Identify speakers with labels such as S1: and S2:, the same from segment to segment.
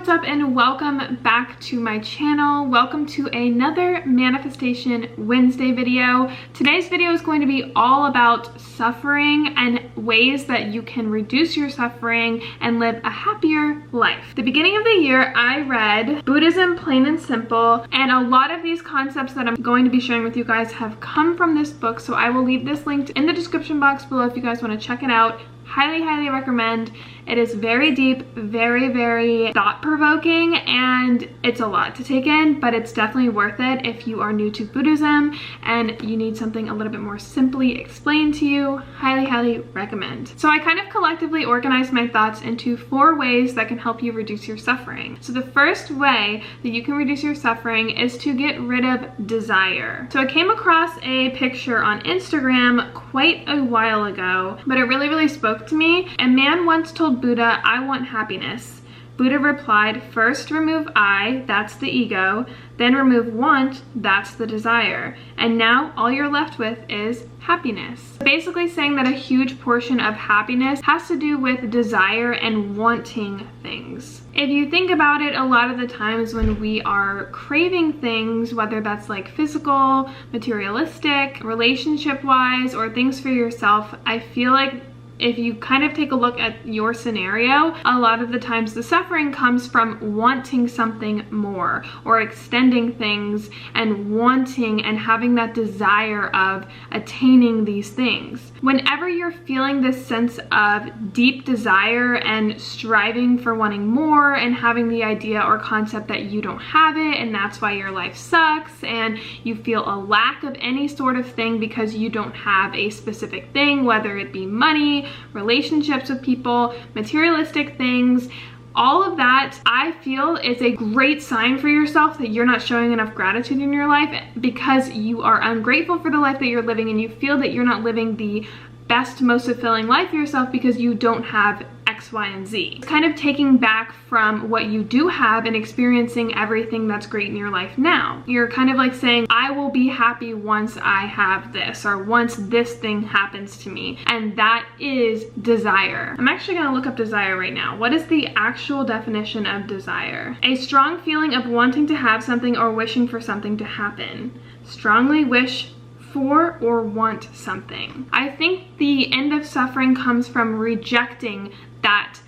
S1: what's up, and welcome back to my channel. Welcome to another Manifestation Wednesday video. Today's video is going to be all about suffering and ways that you can reduce your suffering and live a happier life. The beginning of the year, I read Buddhism Plain and Simple, and a lot of these concepts that I'm going to be sharing with you guys have come from this book, so I will leave this linked in the description box below if you guys want to check it out. Highly recommend. It is very deep, very thought-provoking, and it's a lot to take in, but it's definitely worth it if you are new to Buddhism and you need something a little bit more simply explained to you. Highly recommend. So I kind of collectively organized my thoughts into 4 ways that can help you reduce your suffering. So the first way that you can reduce your suffering is to get rid of desire. So I came across a picture on Instagram quite a while ago, but it really spoke to me. A man once told Buddha, "I want happiness." Buddha replied, "First remove I, that's the ego, then remove want, that's the desire, and now all you're left with is happiness." Basically saying that a huge portion of happiness has to do with desire and wanting things. If you think about it, a lot of the times when we are craving things, whether that's like physical, materialistic, relationship-wise, or things for yourself, I feel like if you kind of take a look at your scenario, a lot of the times the suffering comes from wanting something more or extending things and wanting and having that desire of attaining these things. Whenever you're feeling this sense of deep desire and striving for wanting more and having the idea or concept that you don't have it and that's why your life sucks and you feel a lack of any sort of thing because you don't have a specific thing, whether it be money, relationships with people, materialistic things, all of that, I feel is a great sign for yourself that you're not showing enough gratitude in your life because you are ungrateful for the life that you're living and you feel that you're not living the best, most fulfilling life for yourself because you don't have X, Y, and Z. It's kind of taking back from what you do have and experiencing everything that's great in your life now. You're kind of like saying, I will be happy once I have this, or once this thing happens to me. And that is desire. I'm actually gonna look up desire right now. What is the actual definition of desire? A strong feeling of wanting to have something or wishing for something to happen. Strongly wish for or want something. I think the end of suffering comes from rejecting that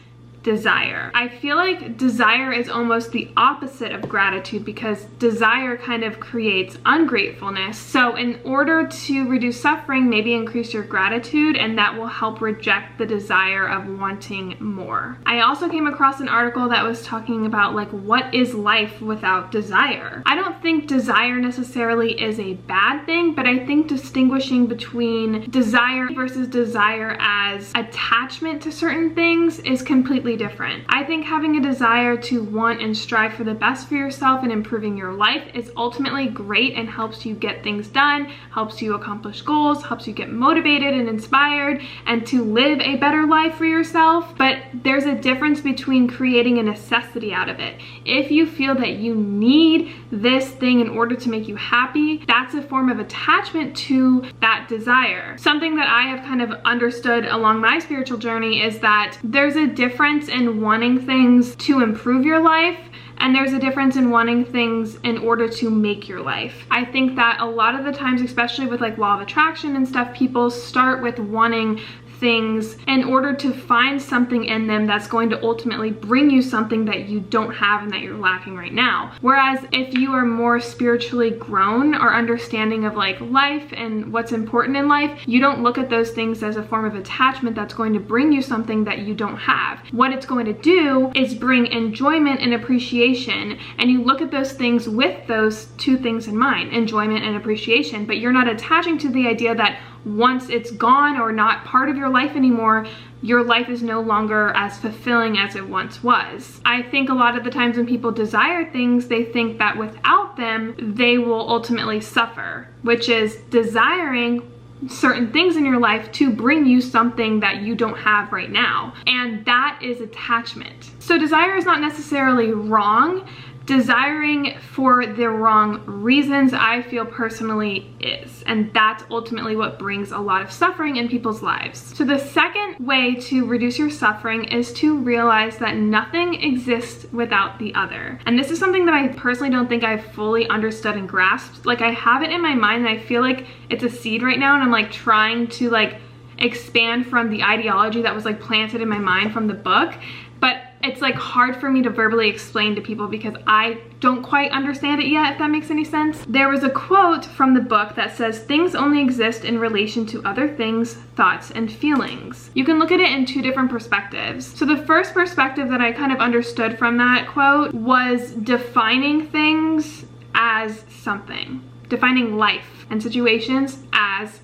S1: desire. I feel like desire is almost the opposite of gratitude because desire kind of creates ungratefulness. So in order to reduce suffering, maybe increase your gratitude, and that will help reject the desire of wanting more. I also came across an article that was talking about like what is life without desire. I don't think desire necessarily is a bad thing, but I think distinguishing between desire versus desire as attachment to certain things is completely different. I think having a desire to want and strive for the best for yourself and improving your life is ultimately great and helps you get things done, helps you accomplish goals, helps you get motivated and inspired and to live a better life for yourself. But there's a difference between creating a necessity out of it. If you feel that you need this thing in order to make you happy, that's a form of attachment to that desire. Something that I have kind of understood along my spiritual journey is that there's a difference in wanting things to improve your life, and there's a difference in wanting things in order to make your life. I think that a lot of the times, especially with like law of attraction and stuff, people start with wanting things in order to find something in them that's going to ultimately bring you something that you don't have and that you're lacking right now. Whereas if you are more spiritually grown or understanding of like life and what's important in life, you don't look at those things as a form of attachment that's going to bring you something that you don't have. What it's going to do is bring enjoyment and appreciation, and you look at those things with those 2 things in mind, enjoyment and appreciation, but you're not attaching to the idea that once it's gone or not part of your life anymore, your life is no longer as fulfilling as it once was. I think a lot of the times when people desire things, they think that without them, they will ultimately suffer, which is desiring certain things in your life to bring you something that you don't have right now. And that is attachment. So desire is not necessarily wrong. desiring for the wrong reasons, I feel personally is. And that's ultimately what brings a lot of suffering in people's lives. So the second way to reduce your suffering is to realize that nothing exists without the other. And this is something that I personally don't think I've fully understood and grasped. Like, I have it in my mind and I feel like it's a seed right now, and I'm like trying to like expand from the ideology that was like planted in my mind from the book. But it's like hard for me to verbally explain to people because I don't quite understand it yet, if that makes any sense. There was a quote from the book that says, "Things only exist in relation to other things, thoughts, and feelings." You can look at it in two different perspectives. So the first perspective that I kind of understood from that quote was defining things as something, defining life and situations as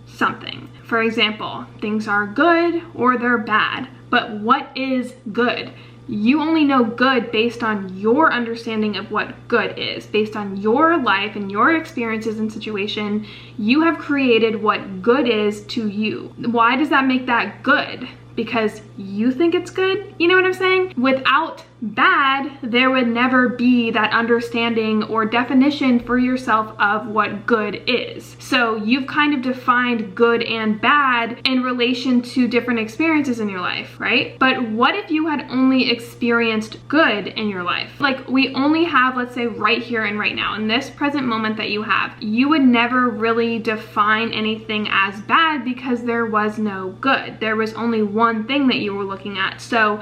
S1: something. For example, things are good or they're bad, but what is good? You only know good based on your understanding of what good is. Based on your life and your experiences and situation, you have created what good is to you. Why does that make that good? Because you think it's good? You know what I'm saying? Without bad, there would never be that understanding or definition for yourself of what good is. So you've kind of defined good and bad in relation to different experiences in your life, right? But what if you had only experienced good in your life? Like, we only have, let's say, right here and right now, in this present moment that you have, you would never really define anything as bad because there was no good. There was only one thing that you were looking at. So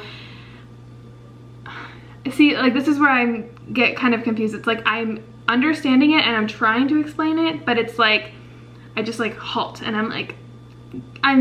S1: see, like, this is where I get kind of confused. It's like I'm understanding it and I'm trying to explain it, but it's like I just like halt and I'm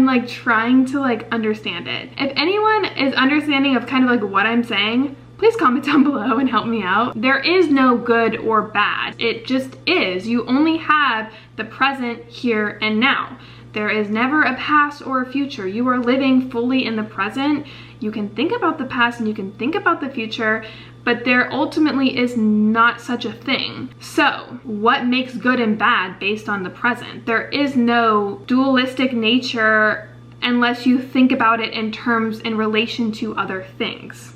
S1: like trying to like understand it. If anyone is understanding of kind of like what I'm saying, please comment down below and help me out. There is no good or bad. It just is. You only have the present here and now. There is never a past or a future. You are living fully in the present. You can think about the past and you can think about the future, but there ultimately is not such a thing. So what makes good and bad based on the present? There is no dualistic nature unless you think about it in terms in relation to other things.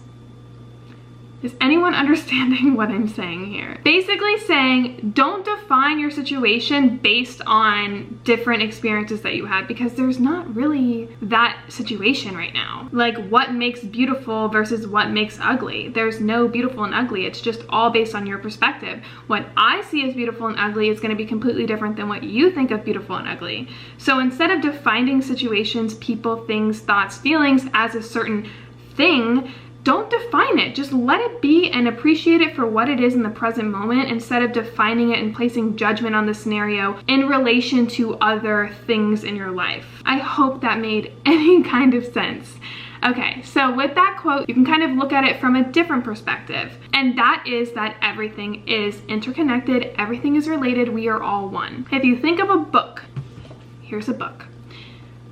S1: Is anyone understanding what I'm saying here? Basically saying, don't define your situation based on different experiences that you had, because there's not really that situation right now. Like, what makes beautiful versus what makes ugly? There's no beautiful and ugly. It's just all based on your perspective. What I see as beautiful and ugly is going to be completely different than what you think of beautiful and ugly. So instead of defining situations, people, things, thoughts, feelings as a certain thing, don't define it. Just let it be and appreciate it for what it is in the present moment, instead of defining it and placing judgment on the scenario in relation to other things in your life. I hope that made any kind of sense. Okay, so with that quote, you can kind of look at it from a different perspective. And that is that everything is interconnected, everything is related, we are all one. If you think of a book, here's a book.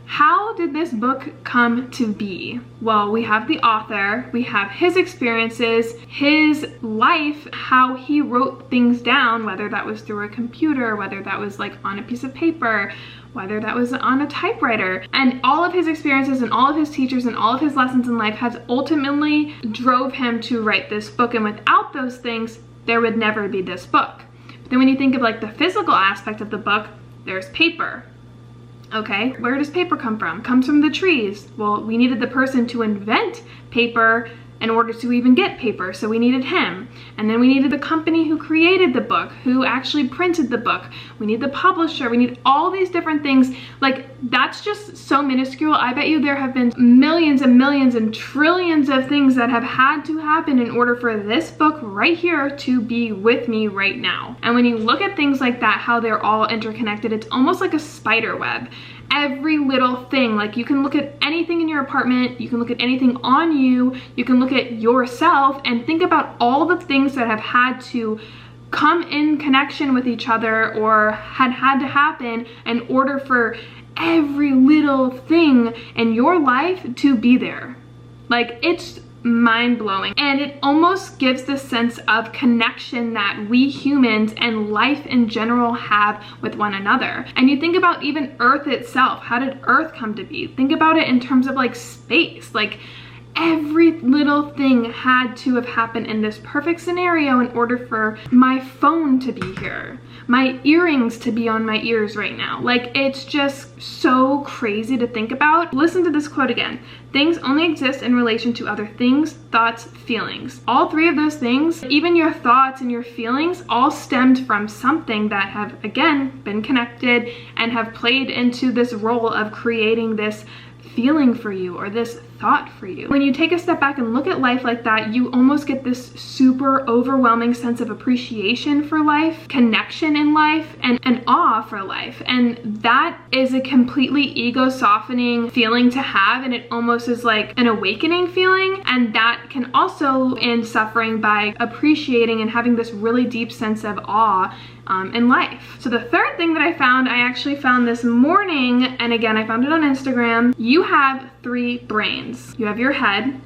S1: How did this book come to be? Well, we have the author, we have his experiences, his life, how he wrote things down, whether that was through a computer, whether that was like on a piece of paper, whether that was on a typewriter. And all of his experiences and all of his teachers and all of his lessons in life has ultimately drove him to write this book. And without those things, there would never be this book. But then when you think of like the physical aspect of the book, there's paper. Okay, where does paper come from? It comes from the trees. Well, we needed the person to invent paper in order to even get paper, so we needed him. And then we needed the company who created the book, who actually printed the book. We need the publisher, we need all these different things. Like, that's just so minuscule. I bet you there have been millions and millions and trillions of things that have had to happen in order for this book right here to be with me right now. And when you look at things like that, how they're all interconnected, it's almost like a spider web. Every little thing, like you can look at anything in your apartment, you can look at anything on you, you can look at yourself and think about all the things that have had to come in connection with each other or had to happen in order for every little thing in your life to be there. Like, it's mind-blowing, and it almost gives this sense of connection that we humans and life in general have with one another. And you think about even Earth itself. How did Earth come to be? Think about it in terms of like space. Like, every little thing had to have happened in this perfect scenario in order for my phone to be here, my earrings to be on my ears right now. Like, it's just so crazy to think about. Listen to this quote again. Things only exist in relation to other things, thoughts, feelings. All three of those things, even your thoughts and your feelings, all stemmed from something that have, again, been connected and have played into this role of creating this feeling for you or this thought for you. When you take a step back and look at life like that, you almost get this super overwhelming sense of appreciation for life, connection in life, and an awe for life. And that is a completely ego softening feeling to have, and it almost is like an awakening feeling. And that can also end suffering by appreciating and having this really deep sense of awe in life. So the third thing that I actually found this morning, and again, I found it on Instagram. You have 3 brains. You have your head,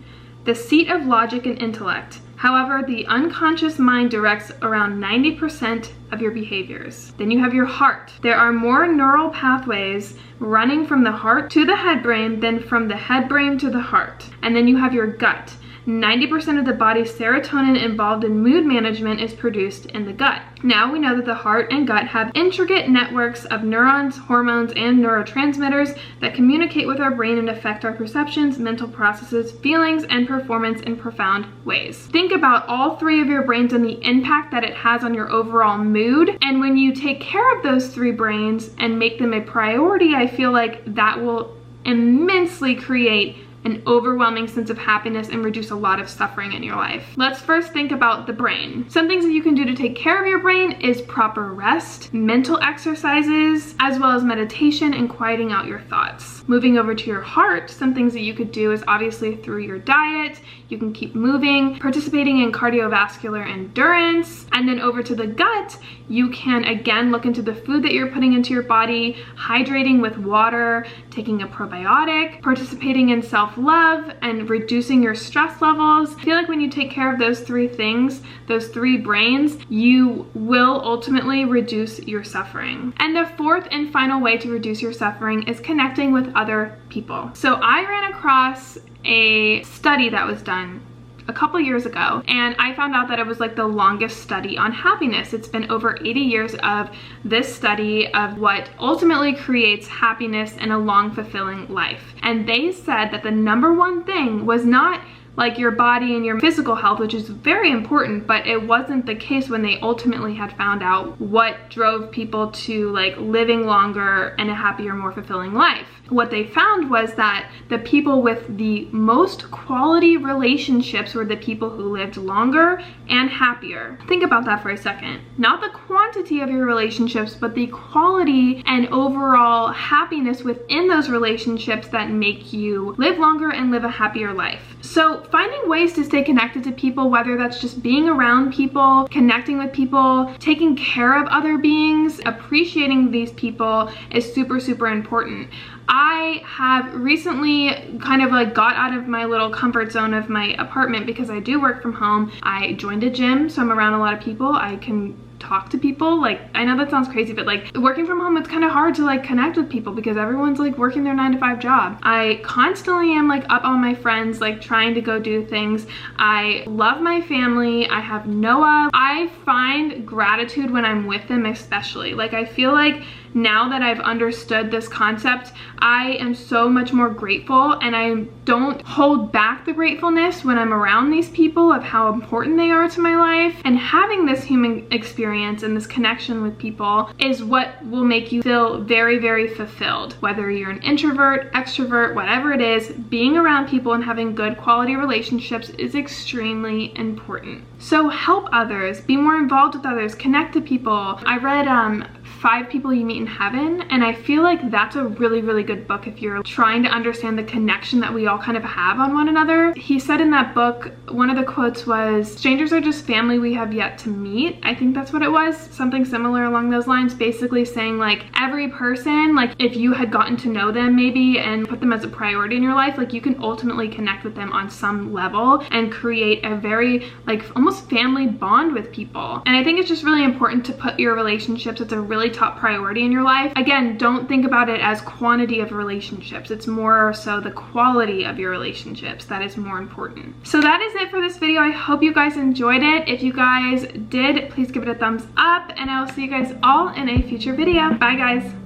S1: the seat of logic and intellect. However, the unconscious mind directs around 90% of your behaviors. Then you have your heart. There are more neural pathways running from the heart to the head brain than from the head brain to the heart. And then you have your gut. 90% of the body's serotonin involved in mood management is produced in the gut. Now we know that the heart and gut have intricate networks of neurons, hormones, and neurotransmitters that communicate with our brain and affect our perceptions, mental processes, feelings, and performance in profound ways. Think about all 3 of your brains and the impact that it has on your overall mood. And when you take care of those 3 brains and make them a priority, I feel like that will immensely create an overwhelming sense of happiness and reduce a lot of suffering in your life. Let's first think about the brain. Some things that you can do to take care of your brain is proper rest, mental exercises, as well as meditation and quieting out your thoughts. Moving over to your heart, some things that you could do is obviously through your diet, you can keep moving, participating in cardiovascular endurance, and then over to the gut, you can again look into the food that you're putting into your body, hydrating with water, taking a probiotic, participating in self-love, and reducing your stress levels. I feel like when you take care of those 3 things, those 3 brains, you will ultimately reduce your suffering. And the fourth and final way to reduce your suffering is connecting with other people. So I ran across a study that was done a couple years ago, and I found out that it was like the longest study on happiness. It's been over 80 years of this study of what ultimately creates happiness and a long, fulfilling life. And they said that the #1 thing was not like your body and your physical health, which is very important, but it wasn't the case when they ultimately had found out what drove people to like living longer and a happier, more fulfilling life. What they found was that the people with the most quality relationships were the people who lived longer and happier. Think about that for a second. Not the quantity of your relationships, but the quality and overall happiness within those relationships that make you live longer and live a happier life. So finding ways to stay connected to people, whether that's just being around people, connecting with people, taking care of other beings, appreciating these people is super, super important. I have recently kind of like got out of my little comfort zone of my apartment because I do work from home. I joined a gym, so I'm around a lot of people. I can talk to people. Like, I know that sounds crazy, but like working from home, it's kind of hard to like connect with people because everyone's like working their 9-to-5 job. I constantly am like up on my friends, like trying to go do things. I love my family. I have Noah. I find gratitude when I'm with them, especially. Like, I feel like now that I've understood this concept, I am so much more grateful, and I don't hold back the gratefulness when I'm around these people of how important they are to my life. And having this human experience and this connection with people is what will make you feel very, very fulfilled. Whether you're an introvert, extrovert, whatever it is, being around people and having good quality relationships is extremely important. So help others, be more involved with others, connect to people. I read 5 People You Meet in Heaven, and I feel like that's a really, really good book if you're trying to understand the connection that we all kind of have on one another. He said in that book, one of the quotes was, "Strangers are just family we have yet to meet." I think that's what it was, something similar along those lines, basically saying like every person, like if you had gotten to know them maybe and put them as a priority in your life, like you can ultimately connect with them on some level and create a very like almost family bond with people. And I think it's just really important to put your relationships, it's a really really top priority in your life. Again, don't think about it as quantity of relationships. It's more so the quality of your relationships that is more important. So that is it for this video. I hope you guys enjoyed it. If you guys did, please give it a thumbs up, and I will see you guys all in a future video. Bye guys.